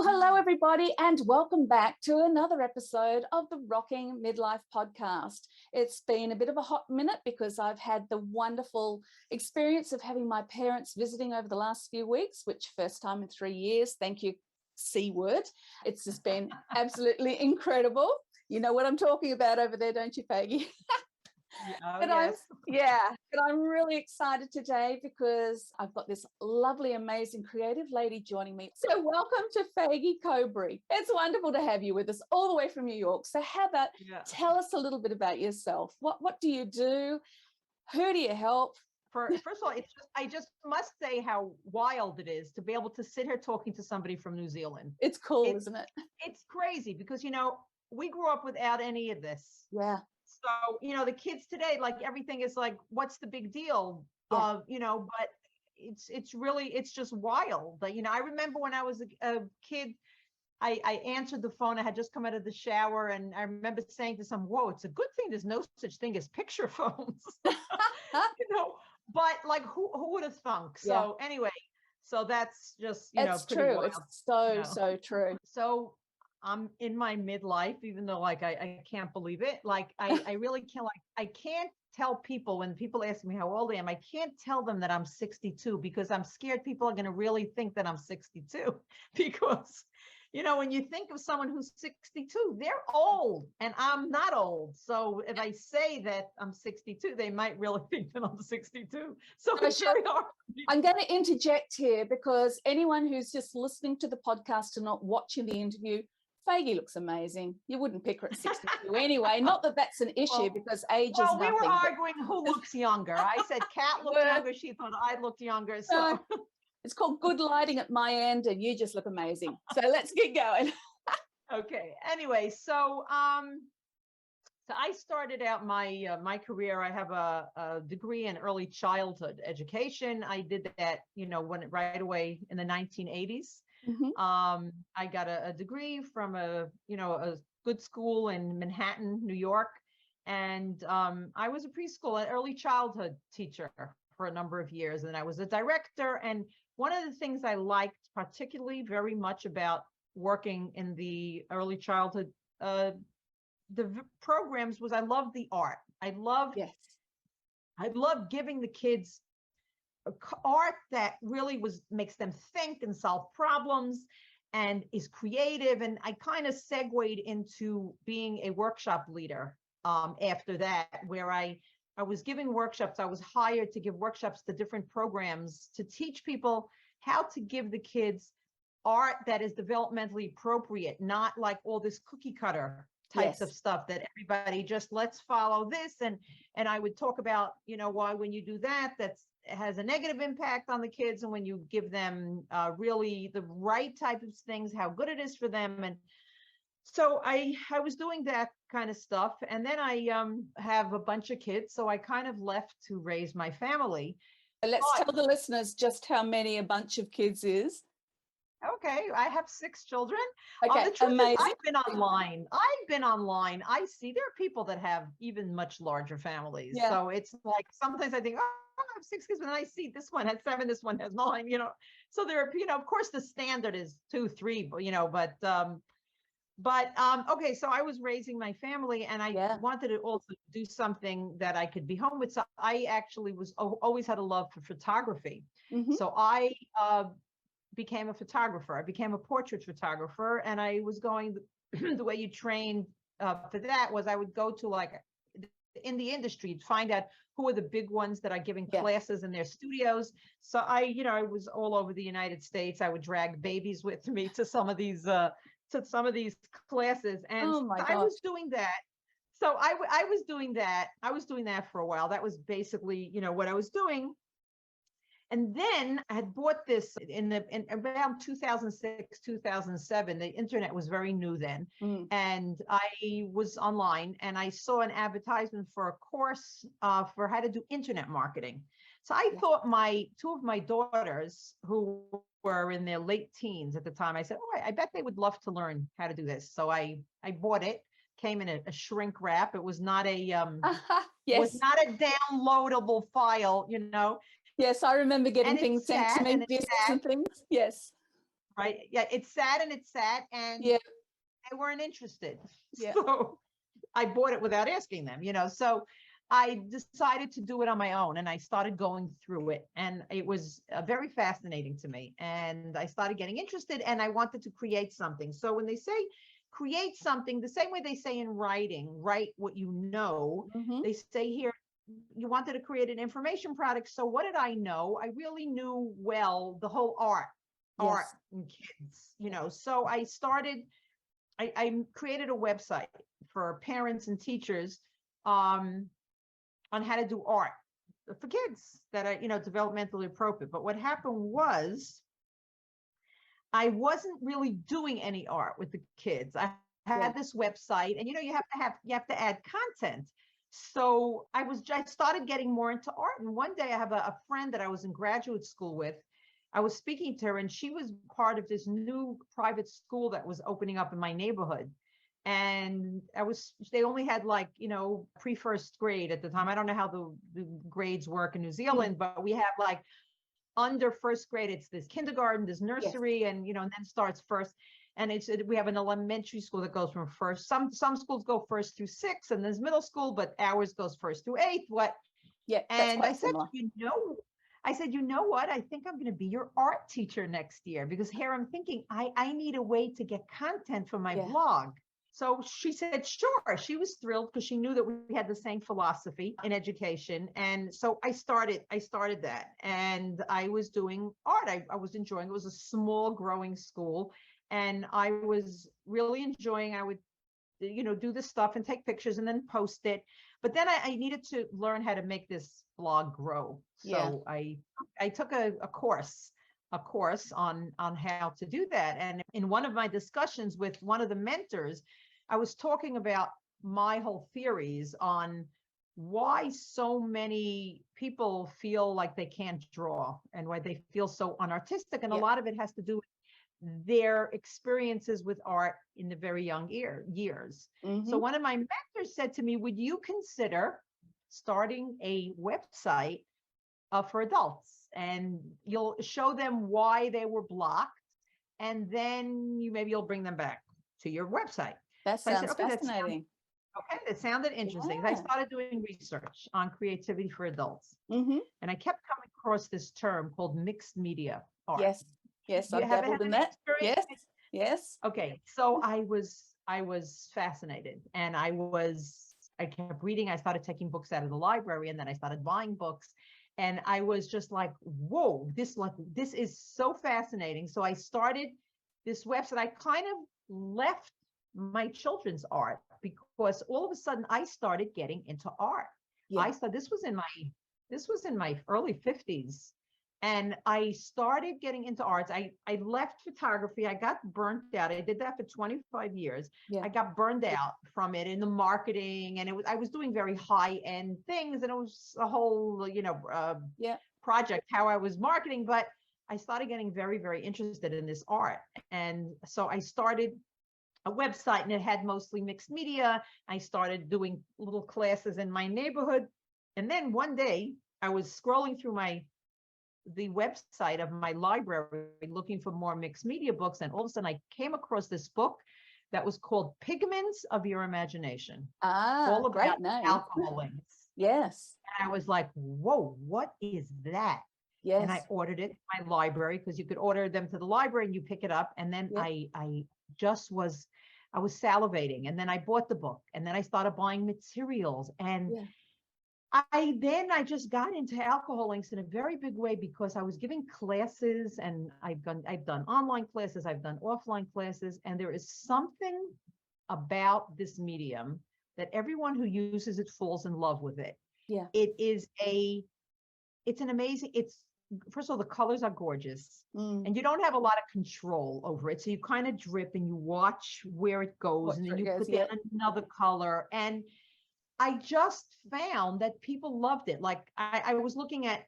Well, hello, everybody, and welcome back to another episode of the Rocking Midlife podcast. It's been a bit of a hot minute because I've had the wonderful experience of having my parents visiting over the last few weeks, which first time in 3 years. Thank you, C word. It's just been absolutely incredible. You know what I'm talking about over there, don't you, Faigie? But I'm really excited today because I've got this lovely, amazing, creative lady joining me. So welcome to Faigie Kobre. It's wonderful to have you with us all the way from New York. So how about tell us a little bit about yourself? What do you do? Who do you help? First of all, I just must say how wild it is to be able to sit here talking to somebody from New Zealand. It's cool, isn't it? It's crazy because, we grew up without any of this. Yeah. So, the kids today, like everything is like, what's the big deal? Yeah. But it's just wild. But, I remember when I was a kid, I answered the phone. I had just come out of the shower and I remember saying to someone, whoa, it's a good thing there's no such thing as picture phones, but like who would have thunk? So anyway, so that's just, it's true. Wild, it's so true. So I'm in my midlife, even though like I can't believe it. Like I really can't, I can't tell people when people ask me how old I am, I can't tell them that I'm 62 because I'm scared people are going to really think that I'm 62 because, when you think of someone who's 62, they're old and I'm not old. So if I say that I'm 62, they might really think that I'm 62. So it's very hard. I'm going to interject here because anyone who's just listening to the podcast and not watching the interview, Faigie looks amazing. You wouldn't pick her at 62 anyway. Not that that's an issue because age is nothing. Well, we were arguing who looks younger. I said Kat looked younger. She thought I looked younger. So it's called good lighting at my end, and you just look amazing. So let's get going. Okay. Anyway, so I started out my career. I have a degree in early childhood education. I did that, right away in the 1980s. Mm-hmm. I got a degree from a good school in Manhattan, New York. And I was a preschool and early childhood teacher for a number of years. And I was a director. And one of the things I liked particularly very much about working in the early childhood programs was I loved the art. I loved giving the kids art that really makes them think and solve problems and is creative. And I kind of segued into being a workshop leader after that, where I was giving workshops. I was hired to give workshops to different programs to teach people how to give the kids art that is developmentally appropriate, not like all this cookie cutter types of stuff that everybody just let's follow this. And I would talk about, why when you do that, has a negative impact on the kids. And when you give them really the right type of things, how good it is for them. And so I was doing that kind of stuff. And then I have a bunch of kids. So I kind of left to raise my family. Let's tell the listeners just how many a bunch of kids is. Okay, I have 6 children. Okay, the truth amazing. Is, I've been online. I see there are people that have even much larger families. Yeah. So it's like sometimes I think, oh, I have 6 kids, but then I see this one has 7, this one has 9. So there are, of course, the standard is 2, 3, but okay. So I was raising my family, and I wanted to also do something that I could be home with. So I actually always had a love for photography. Mm-hmm. So I became a photographer. I became a portrait photographer, and I was going the way you trained for that was I would go to like in the industry to find out who are the big ones that are giving classes in their studios. So I was all over the United States. I would drag babies with me to some of these classes, and I was doing that. So I was doing that. I was doing that for a while. That was basically what I was doing. And then I had bought this in around 2006, 2007. The internet was very new then. Mm. And I was online and I saw an advertisement for a course for how to do internet marketing. So I thought 2 of my daughters, who were in their late teens at the time, I said, oh, I bet they would love to learn how to do this. So I bought it. Came in a shrink wrap. It was not a was not a downloadable file, Yes, I remember getting things sent to me, discs and things. Yes. right? Yeah, it's sad and it's sad. And Yeah. they weren't interested. Yeah. So I bought it without asking them, So I decided to do it on my own and I started going through it. And it was very fascinating to me. And I started getting interested and I wanted to create something. So when they say create something, the same way they say in writing, write what you know, they say here, you wanted to create an information product. So what did I know? I really knew well the whole art and kids, So I created a website for parents and teachers on how to do art for kids that are, developmentally appropriate. But what happened was I wasn't really doing any art with the kids. I had this website and, you have to add content. So I started getting more into art. And one day I have a friend that I was in graduate school with. I was speaking to her and she was part of this new private school that was opening up in my neighborhood. And they only had pre-first grade at the time. I don't know how the grades work in New Zealand, but we have under first grade, it's this kindergarten, this nursery, and, and then starts first. And we have an elementary school that goes from first. Some schools go first through six and there's middle school, but ours goes first through eighth. And I said, I said, you know what? I think I'm going to be your art teacher next year because here I'm thinking I need a way to get content for my blog. So she said, sure. She was thrilled because she knew that we had the same philosophy in education. And so I started that and I was doing art. I was enjoying it. It was a small growing school and I was really enjoying. I would, do this stuff and take pictures and then post it. But then I needed to learn how to make this blog grow. So I took a course on how to do that. And in one of my discussions with one of the mentors, I was talking about my whole theories on why so many people feel like they can't draw and why they feel so unartistic. And a lot of it has to do with their experiences with art in the very young years. So one of my mentors said to me, would you consider starting a website for adults? And you'll show them why they were blocked. And then maybe you'll bring them back to your website. That sounds fascinating. That sounded interesting. I started doing research on creativity for adults. And I kept coming across this term called mixed media art. Yes, I've dabbled in that. Yes. Okay, so I was fascinated and I kept reading. I started taking books out of the library and then I started buying books. And I was just like, whoa, this is so fascinating. So I started this website. I kind of left my children's art because all of a sudden I started getting into art. This was in my early 50s. And I started getting into arts. I left photography. I got burnt out. I did that for 25 years. I got burned out from it in the marketing. And I was doing very high-end things. And it was a whole, project, how I was marketing. But I started getting very, very interested in this art. And so I started a website and it had mostly mixed media. I started doing little classes in my neighborhood. And then one day I was scrolling through the website of my library looking for more mixed media books. And all of a sudden I came across this book that was called Pigments of Your Imagination. All about alcohol links. Yes. And I was like, whoa, what is that? Yes. And I ordered it in my library because you could order them to the library and you pick it up. And then I was salivating. And then I bought the book and then I started buying materials. And I just got into alcohol links in a very big way because I was giving classes and I've done online classes, I've done offline classes, and there is something about this medium that everyone who uses it falls in love with it. Yeah. It's an amazing, first of all, the colors are gorgeous and you don't have a lot of control over it. So you kind of drip and you watch where it goes and then you put down another color. And I just found that people loved it. Like I was looking at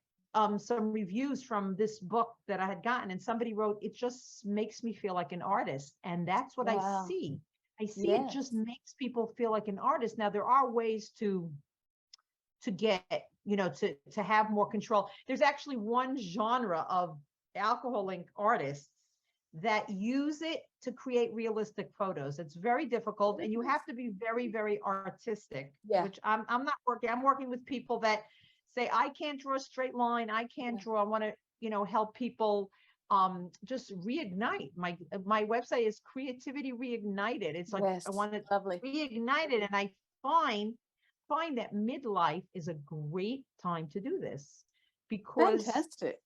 some reviews from this book that I had gotten and somebody wrote, it just makes me feel like an artist. And that's what I see. I see it just makes people feel like an artist. Now there are ways to get, to have more control. There's actually one genre of alcohol ink artists that use it to create realistic photos. It's very difficult, and you have to be very, very artistic, which I'm not working. I'm working with people that say, I can't draw a straight line. I can't draw. I want to, help people just reignite. My website is Creativity Reignited. It's like, I want to reignite it. And I find that midlife is a great time to do this, because fantastic.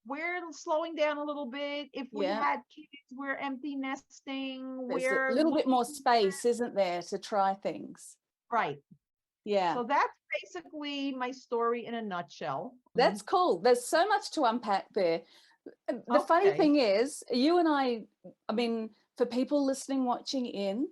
We're slowing down a little bit. If we had kids, we're empty nesting. There's we're a little bit more space, isn't there, to try things? Right. Yeah. So that's basically my story in a nutshell. That's cool. There's so much to unpack there. The funny thing is, you and I mean, for people listening, watching in,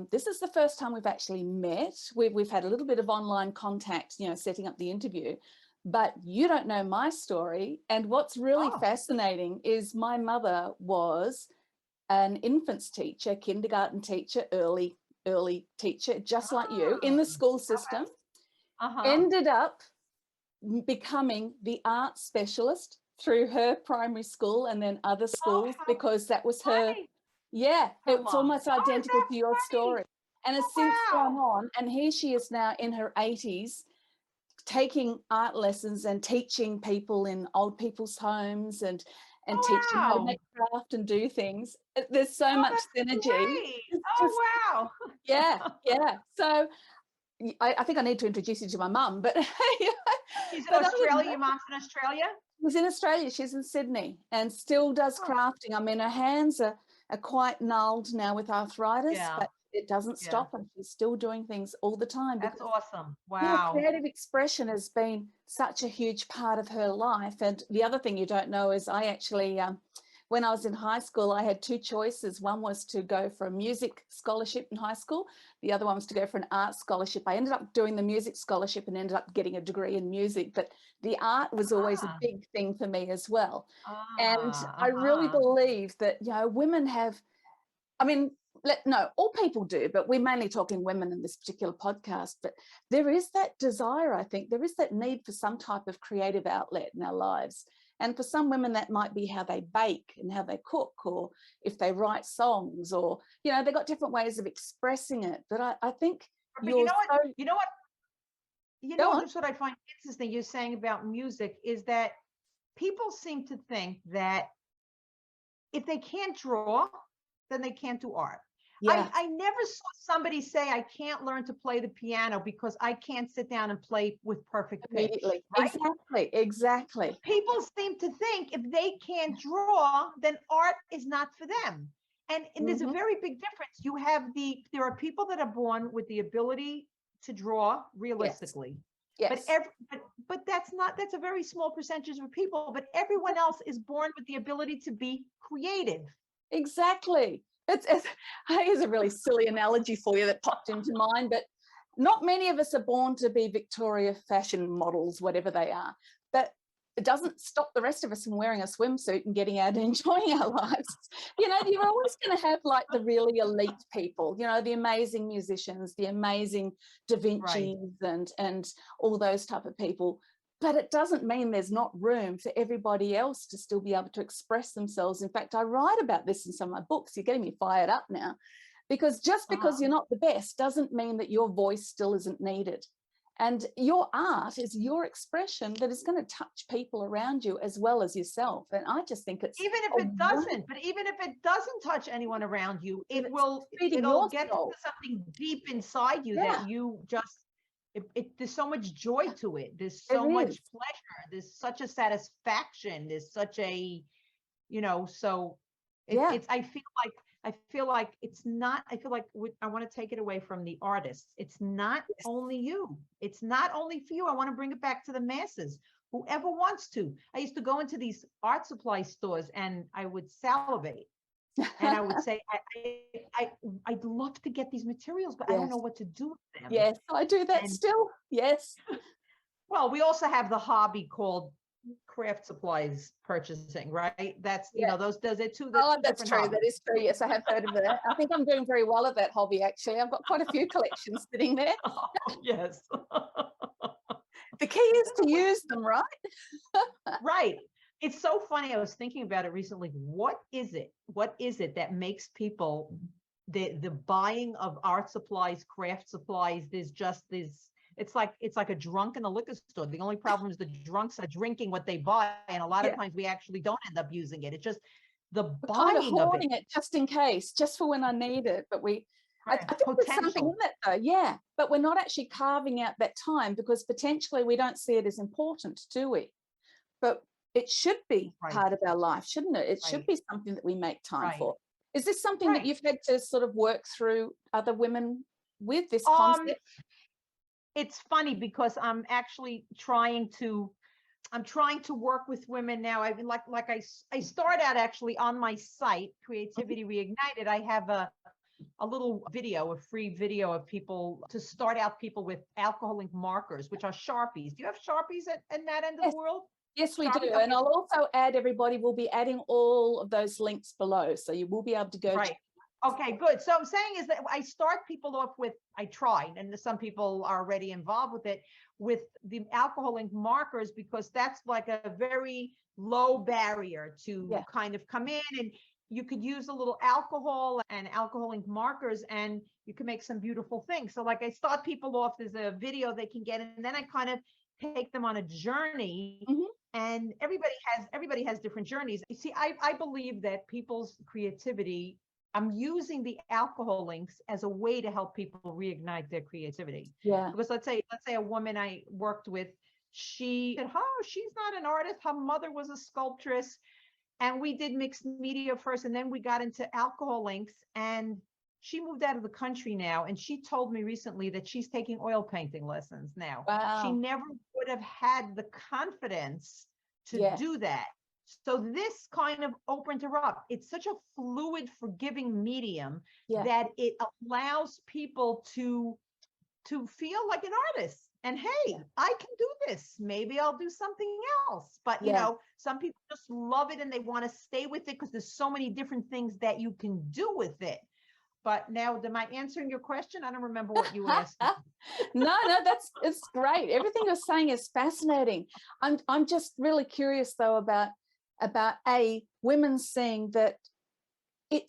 this is the first time we've actually met. We've had a little bit of online contact, setting up the interview, but you don't know my story. And what's really fascinating is my mother was an infants teacher, kindergarten teacher, early teacher, just like you, in the school system. Ended up becoming the art specialist through her primary school and then other schools, because that was her. It's almost identical to your story. And has since gone on, and here she is now in her 80s, taking art lessons and teaching people in old people's homes and teaching how to make craft and do things. There's so much synergy. Wow. Yeah. So I think I need to introduce you to my mum, but she's in Australia. Your mom's in Australia? She's in Australia. She's in Sydney and still does crafting. I mean, her hands are quite gnarled now with arthritis, but it doesn't stop, and she's still doing things all the time. That's awesome. Wow. Creative expression has been such a huge part of her life. And the other thing you don't know is I actually, when I was in high school, I had two choices. One was to go for a music scholarship in high school. The other one was to go for an art scholarship. I ended up doing the music scholarship and ended up getting a degree in music, but the art was always a big thing for me as well. And I really believe that, women have, I mean, no, all people do, but we're mainly talking women in this particular podcast. But there is that desire, I think, there is that need for some type of creative outlet in our lives. And for some women, that might be how they bake and how they cook, or if they write songs, or, they've got different ways of expressing it. But I think just what I find interesting you're saying about music is that people seem to think that if they can't draw, then they can't do art. I never saw somebody say, I can't learn to play the piano because I can't sit down and play with perfect pitch. Right? Exactly. People seem to think if they can't draw, then art is not for them. And there's a very big difference. There are people that are born with the ability to draw realistically. Yes. But that's a very small percentage of people, but everyone else is born with the ability to be creative. Exactly. Here's a really silly analogy for you that popped into mind, but not many of us are born to be Victoria fashion models, whatever they are. But it doesn't stop the rest of us from wearing a swimsuit and getting out and enjoying our lives. You're always going to have like the really elite people, the amazing musicians, the amazing Da Vinci's and all those type of people. But it doesn't mean there's not room for everybody else to still be able to express themselves. In fact, I write about this in some of my books. You're getting me fired up now, because just because you're not the best doesn't mean that your voice still isn't needed. And your art is your expression that is going to touch people around you as well as yourself. And I just think it's even if it doesn't touch anyone around you, it'll get to something deep inside you that you just. There's so much joy to it. There's so much pleasure. There's such a satisfaction. There's such a, it's, I feel like it's not, I feel like I want to take it away from the artists. It's not only you. It's not only for you. I want to bring it back to the masses. Whoever wants to. I used to go into these art supply stores and I would salivate. And I would say, I'd love to get these materials, but I don't know what to do with them. Yes, I do that still. Yes. Well, we also have the hobby called craft supplies purchasing, right? That's, those are two. That's true. Hobbies. That is true. Yes, I have heard of that. I think I'm doing very well at that hobby, actually. I've got quite a few collections sitting there. Oh, yes. The key is to use them, right? Right. It's so funny. I was thinking about it recently. What is it? What is it that makes people the buying of art supplies, craft supplies? There's just this. It's like a drunk in a liquor store. The only problem is the drunks are drinking what they buy, and a lot of times we actually don't end up using it. It's just the We're kind of buying of it. hoarding it just in case, just for when I need it. But I think there's something in Potential. that though, yeah. But we're not actually carving out that time because potentially we don't see it as important, do we? But it should be Right. part of our life, shouldn't it? It should Right. be something that we make time Right. for. Is this something that Right. you've had to sort of work through other women with this concept? It's funny because I'm actually trying to work with women now. I mean, I start out actually on my site, Creativity Reignited. I have a little video, a free video of people to start out people with alcohol ink markers, which are Sharpies. Do you have Sharpies at that end of the world? Yes, we Sharpies? do. Okay. And I'll also add, everybody will be adding all of those links below. So you will be able to go. Right. Okay, good. So I'm saying is that I start people off with, I tried, and some people are already involved with it, with the alcohol ink markers, because that's like a very low barrier to kind of come in, and you could use a little alcohol and alcohol ink markers, and you can make some beautiful things. So like I start people off, there's a video they can get, and then I kind of take them on a journey. And everybody has different journeys. You see, I believe that people's creativity, I'm using the alcohol links as a way to help people reignite their creativity. Yeah. Because let's say a woman I worked with, she said, oh, she's not an artist. Her mother was a sculptress. And we did mixed media first, and then we got into alcohol links. And she moved out of the country now. And she told me recently that she's taking oil painting lessons now. Wow. She never would have had the confidence to do that. So this kind of opened her up. It's such a fluid, forgiving medium that it allows people to feel like an artist. And hey, I can do this. Maybe I'll do something else. But you know, some people just love it and they want to stay with it because there's so many different things that you can do with it. But now, am I answering your question? I don't remember what you asked. No, it's great. Everything you're saying is fascinating. I'm just really curious though about women seeing that it,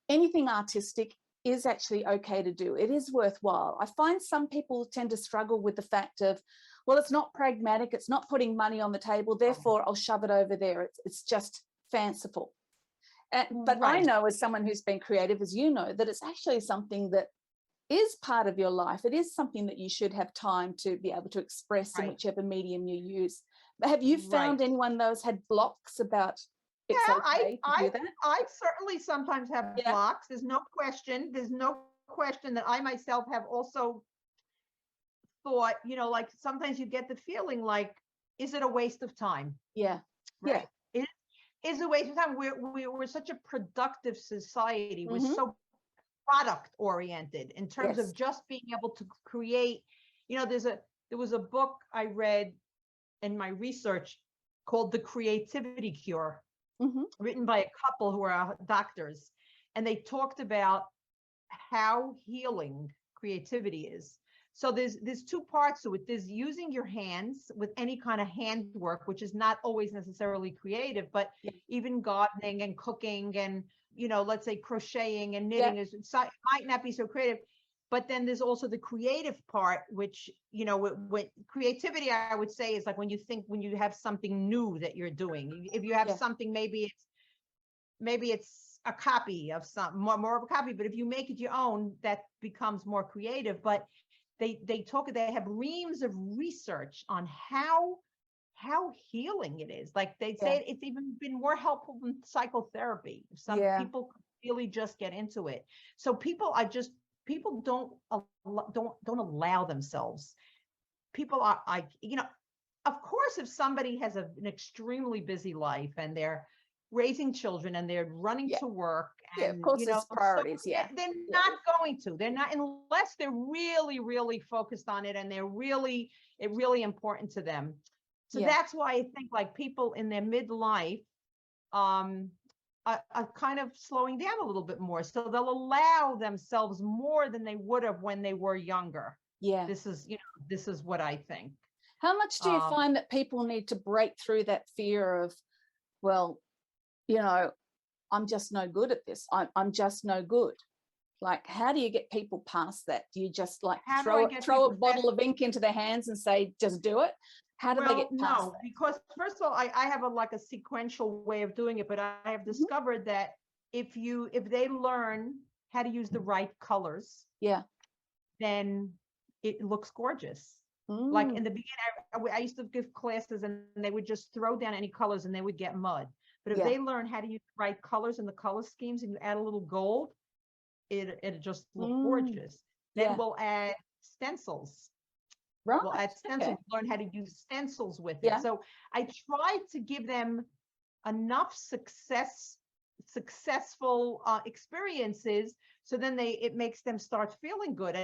anything artistic is actually okay to do. It is worthwhile. I find some people tend to struggle with the fact of, well, it's not pragmatic, it's not putting money on the table, therefore I'll shove it over there. It's just fanciful. But I know, as someone who's been creative, as you know, that it's actually something that is part of your life. It is something that you should have time to be able to express in whichever medium you use. But have you found anyone that has had blocks about it's okay to do that? I certainly sometimes have blocks. There's no question. There's no question that I myself have also thought, like sometimes you get the feeling like, is it a waste of time? Yeah. Right. It is a waste of time. We're such a productive society. We're so product oriented in terms of just being able to create. There was a book I read in my research called The Creativity Cure, written by a couple who are doctors, and they talked about how healing creativity is. So there's two parts to it. There's using your hands with any kind of handwork, which is not always necessarily creative, but even gardening and cooking and, let's say crocheting and knitting might not be so creative. But then there's also the creative part, which, with creativity, I would say is like when you have something new that you're doing. If you have something, maybe it's a copy of more of a copy, but if you make it your own, that becomes more creative. But they have reams of research on how healing it is. Like they say it's even been more helpful than psychotherapy. Some people really just get into it. So people don't allow themselves. People are of course, if somebody has an extremely busy life and they're raising children and they're running to work, and of course, it's priorities. They're not going to. They're not, unless they're really, really focused on it and they're really important to them. So that's why I think like people in their midlife are kind of slowing down a little bit more. So they'll allow themselves more than they would have when they were younger. This is what I think. How much do you find that people need to break through that fear of, well, you know, I'm just no good at this. I'm just no good. Like, how do you get people past that? Do you just like throw a bottle of ink into their hands and say, just do it? How do they get past that? Because first of all, I have a sequential way of doing it, but I have discovered that if they learn how to use the right colors, then it looks gorgeous. Like in the beginning, I used to give classes and they would just throw down any colors and they would get mud. But if they learn how to use the right colors and the color schemes and you add a little gold, it just look gorgeous. Then we'll add stencils. Right. We'll add stencils, learn how to use stencils with it. So I try to give them enough successful experiences, so then it makes them start feeling good.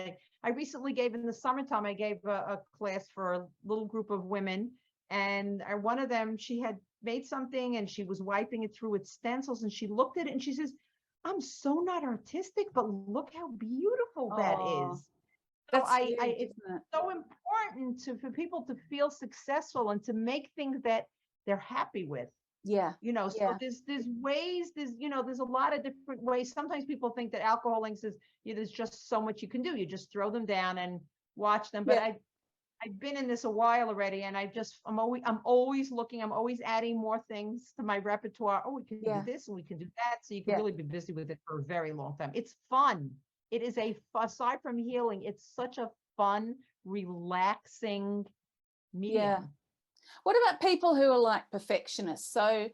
I recently gave, in the summertime, I gave a class for a little group of women, and one of them, she had made something and she was wiping it through with stencils, and she looked at it and she says, I'm so not artistic, but look how beautiful that is. So it's so important for people to feel successful and to make things that they're happy with. You know, so there's ways, there's a lot of different ways. Sometimes people think that alcohol inks is, there's just so much you can do. You just throw them down and watch them. But I've been in this a while already, and I'm always looking, I'm always adding more things to my repertoire. Oh, we can do this and we can do that. So you can really be busy with it for a very long time. It's fun. It is aside from healing, it's such a fun, relaxing medium. What about people who are like perfectionists? So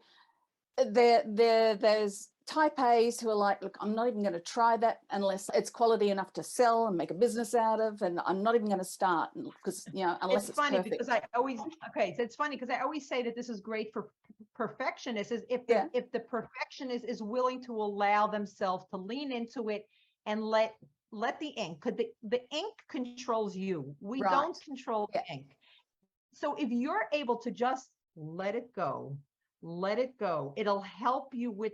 there's type A's who are like, look, I'm not even going to try that unless it's quality enough to sell and make a business out of, and I'm not even going to start because, unless it's funny perfect. Because it's funny because I always say that this is great for perfectionists, is if the perfectionist is willing to allow themselves to lean into it and let the ink, because the ink controls you. We don't control the ink. So if you're able to just let it go, it'll help you with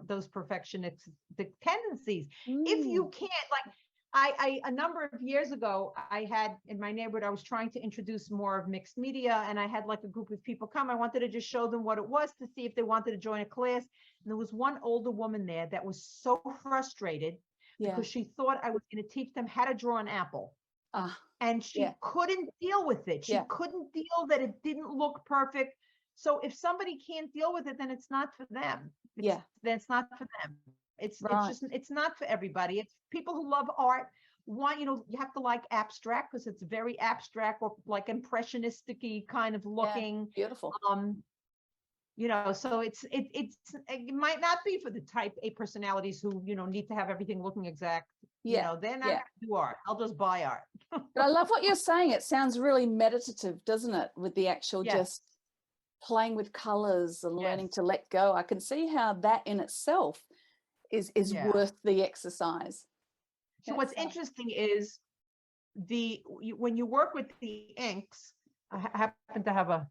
those perfectionistic tendencies. If you can't, like I a number of years ago, I had in my neighborhood, I was trying to introduce more of mixed media, and I had like a group of people come. I wanted to just show them what it was to see if they wanted to join a class. And there was one older woman there that was so frustrated because she thought I was going to teach them how to draw an apple. And she couldn't deal with it. She couldn't deal that it didn't look perfect. So if somebody can't deal with it, then it's not for them. Then it's not for them. It's not for everybody. It's people who love art. You have to like abstract because it's very abstract or like impressionistic-y kind of looking. Beautiful. So it might not be for the type A personalities who, need to have everything looking exact. They're not going to do art. I'll just buy art. But I love what you're saying. It sounds really meditative, doesn't it? With the actual just playing with colors and learning to let go. I can see how that in itself is worth the exercise. So what's interesting is when you work with the inks, I happen to have a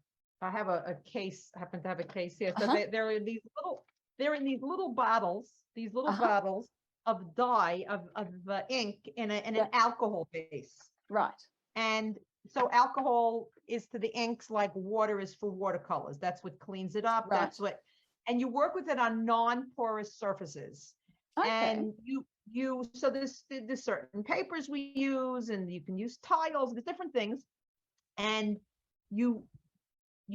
case here. So they're in these little bottles, bottles of dye of ink in an alcohol base. Right. And so alcohol is to the inks like water is for watercolors. That's what cleans it up. Right. And you work with it on non-porous surfaces. Okay. And so there's certain papers we use, and you can use tiles, there's different things. And you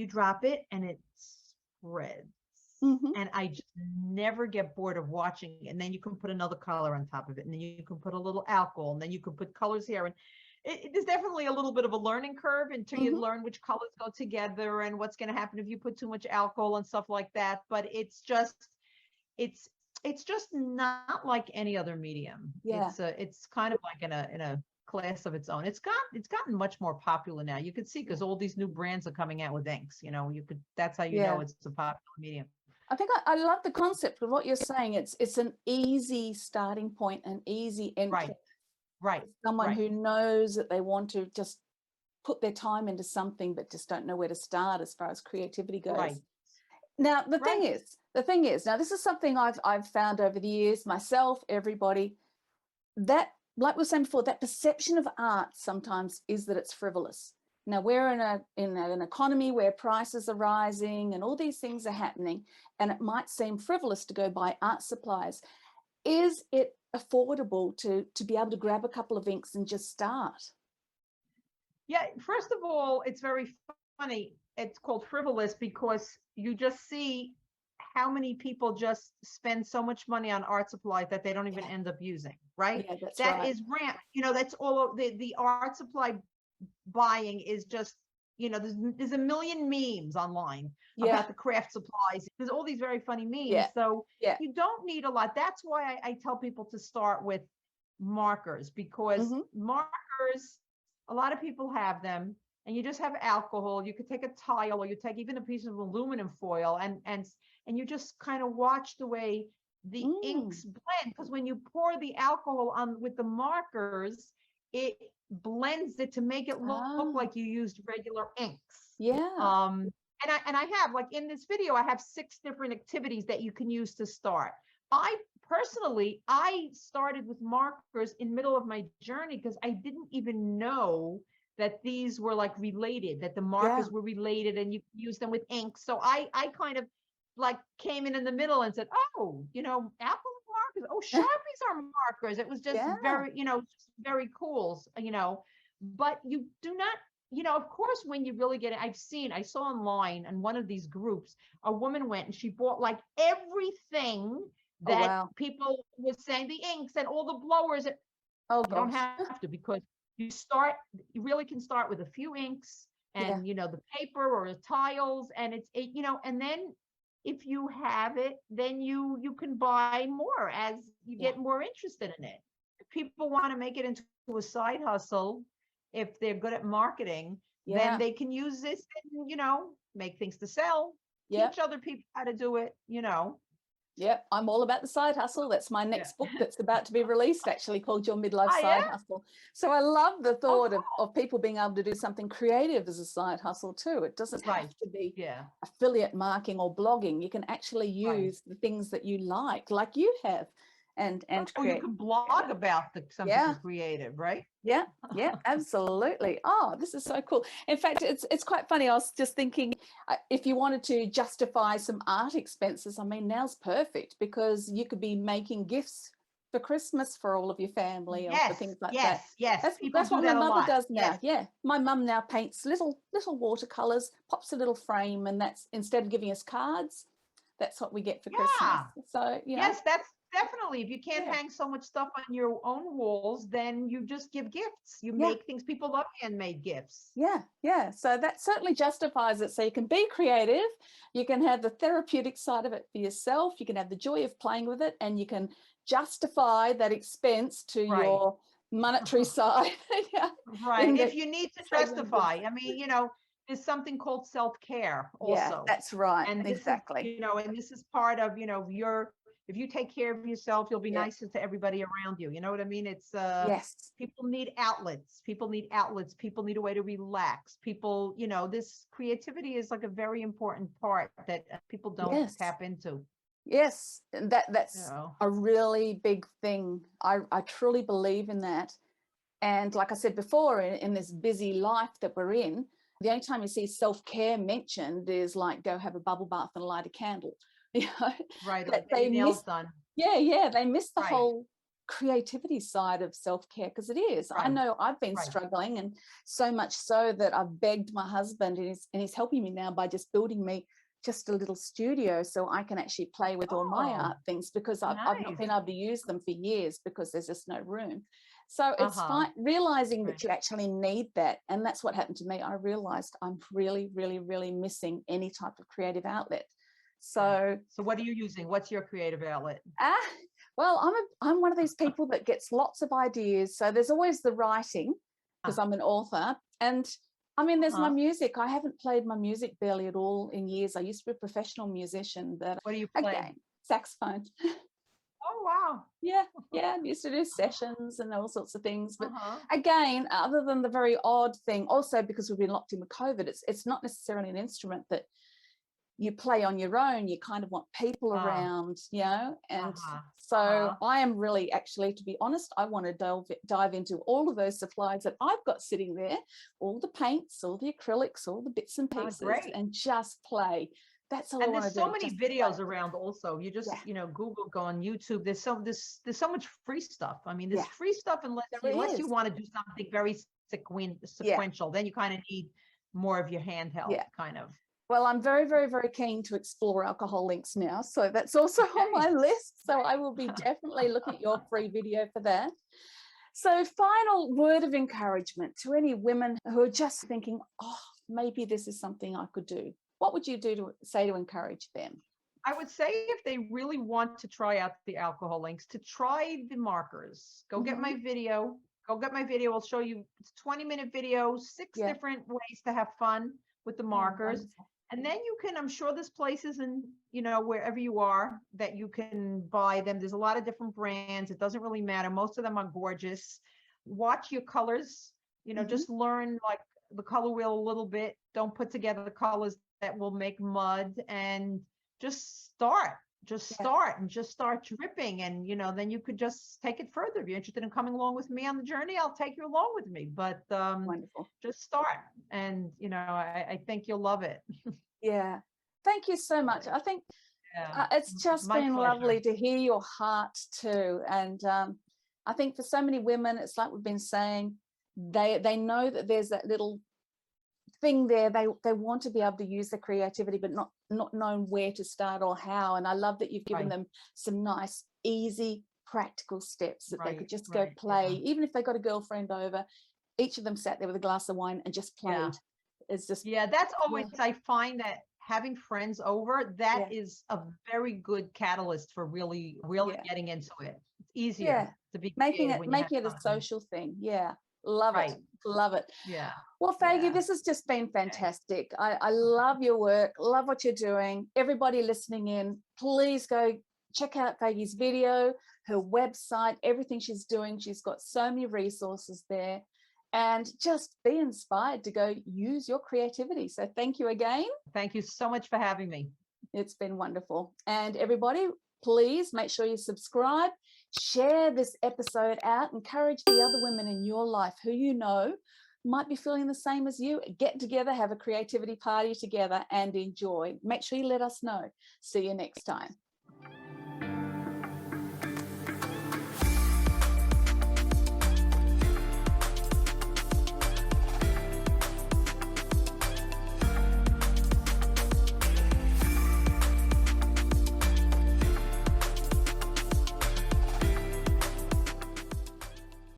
drop it and it spreads. And I just never get bored of watching it. And then you can put another color on top of it, and then you can put a little alcohol, and then you can put colors here. And there's definitely a little bit of a learning curve until you learn which colors go together and what's going to happen if you put too much alcohol and stuff like that. But it's just not like any other medium. It's kind of like in a class of its own. It's gotten much more popular now. You could see because all these new brands are coming out with inks. That's how you know it's a popular medium. I think I love the concept of what you're saying. It's an easy starting point, an easy entry. Right. Someone who knows that they want to just put their time into something, but just don't know where to start as far as creativity goes. Right. Now, the thing is, now this is something I've found over the years, myself, everybody, that, like we were saying before, that perception of art sometimes is that it's frivolous. Now we're in an economy where prices are rising and all these things are happening, and it might seem frivolous to go buy art supplies. Is it affordable to be able to grab a couple of inks and just start? Yeah, first of all, it's very funny. It's called frivolous because you just see how many people just spend so much money on art supplies that they don't even end up using, right? Yeah, that's That right. is rant. That's all the art supply buying is just, there's a million memes online about the craft supplies. There's all these very funny memes. Yeah. So Yeah. you don't need a lot. That's why I tell people to start with markers, because markers, a lot of people have them, and you just have alcohol. You could take a tile, or you take even a piece of aluminum foil, and you just kind of watch the way the inks blend, because when you pour the alcohol on with the markers, it blends it to make it look like you used regular inks. Yeah. And I have, like in this video, I have 6 different activities that you can use to start. I started with markers in middle of my journey because I didn't even know that these were like related, that the markers were related and you use them with ink. So I kind of like came in the middle and said, oh, alcohol markers, oh, Sharpies are markers. It was just very, very cool, but you do not, of course, when you really get it, I saw online in one of these groups, a woman went and she bought like everything that people were saying, the inks and all the blowers. You don't have to, because you really can start with a few inks and, the paper or the tiles, and and then if you have it, then you can buy more as you get more interested in it. If people want to make it into a side hustle, if they're good at marketing, then they can use this and, make things to sell, teach other people how to do it, Yep, I'm all about the side hustle. That's my next book that's about to be released, actually, called Your Midlife Side Hustle. So I love the thought of people being able to do something creative as a side hustle too. It doesn't have to be affiliate marketing or blogging. You can actually use the things that you like you have, and create. You can blog about something creative, right? Yeah, absolutely. Oh, this is so cool. In fact, it's quite funny. I was just thinking, if you wanted to justify some art expenses, I mean, now's perfect, because you could be making gifts for Christmas for all of your family, or for things like that. Yes, that's what my mother does now. Yeah, my mum now paints little watercolors, pops a little frame, and that's, instead of giving us cards, that's what we get for Christmas. So yes, that's definitely, if you can't hang so much stuff on your own walls, then you just give gifts. You make things. People love handmade gifts. So that certainly justifies it. So you can be creative, you can have the therapeutic side of it for yourself, you can have the joy of playing with it, and you can justify that expense to your monetary side. If you need to justify, I mean, there's something called self-care also. That's right. And exactly. And this is part of, if you take care of yourself, you'll be nicer to everybody around you. You know what I mean? It's people need outlets. People need a way to relax. People, this creativity is like a very important part that people don't tap into. Yes, that's a really big thing. I truly believe in that. And like I said before, in this busy life that we're in, the only time you see self-care mentioned is like, go have a bubble bath and light a candle. Right. They nails done. They miss the whole creativity side of self-care, because it is. I know I've been struggling, and so much so that I've begged my husband, and he's helping me now by just building me just a little studio so I can actually play with all my art things, because I've not been able to use them for years because there's just no room. So it's fine realizing that you actually need that. And that's what happened to me. I realized I'm really, really, really missing any type of creative outlet. So what are you using? What's your creative outlet? Well, I'm one of these people that gets lots of ideas. So there's always the writing, because I'm an author. And I mean, there's my music. I haven't played my music barely at all in years. I used to be a professional musician, but what do you play? Again, saxophone. Oh, wow. Yeah. I used to do sessions and all sorts of things. But again, other than the very odd thing, also because we've been locked in with COVID, it's not necessarily an instrument that you play on your own, you kind of want people around, you know, and so I am really, actually, to be honest, I want to dive into all of those supplies that I've got sitting there, all the paints, all the acrylics, all the bits and pieces, and just play. That's all. And there's so many videos around also. You just, you know, Google, go on YouTube. There's so much free stuff. I mean, there's free stuff unless you want to do something very sequential. Then you kind of need more of your handheld kind of. Well, I'm very, very, very keen to explore alcohol inks now. So that's also on my list. So I will be definitely looking at your free video for that. So final word of encouragement to any women who are just thinking, oh, maybe this is something I could do. What would you say to encourage them? I would say if they really want to try out the alcohol inks, to try the markers. Go get my video. Go get my video. I'll show you. It's a 20-minute video, 6 different ways to have fun with the markers. And then you can, I'm sure there's places in, you know, wherever you are that you can buy them. There's a lot of different brands. It doesn't really matter. Most of them are gorgeous. Watch your colors, you know, just learn like the color wheel a little bit. Don't put together the colors that will make mud, and just start and just start dripping. And, you know, then you could just take it further. If you're interested in coming along with me on the journey, I'll take you along with me, but wonderful. Just start. And, you know, I think you'll love it. Yeah. Thank you so much. I think it's just been lovely to hear your heart too. And I think for so many women, it's like we've been saying, they know that there's that little thing there. They want to be able to use their creativity, but not knowing where to start or how. And I love that you've given them some nice, easy, practical steps that they could just go play. Even if they got a girlfriend over, each of them sat there with a glass of wine and just played. It's just that's always, I find that having friends over, that is a very good catalyst for really getting into it. It's easier to be making it a social thing. Love it. Well, Faigie, this has just been fantastic. I love your work, love what you're doing. Everybody listening in, please go check out Faigie's video, her website, everything she's doing. She's got so many resources there, and just be inspired to go use your creativity. So thank you again. Thank you so much for having me. It's been wonderful. And everybody, please make sure you subscribe, share this episode out, encourage the other women in your life who you know might be feeling the same as you. Get together, have a creativity party together and enjoy. Make sure you let us know. See you next time.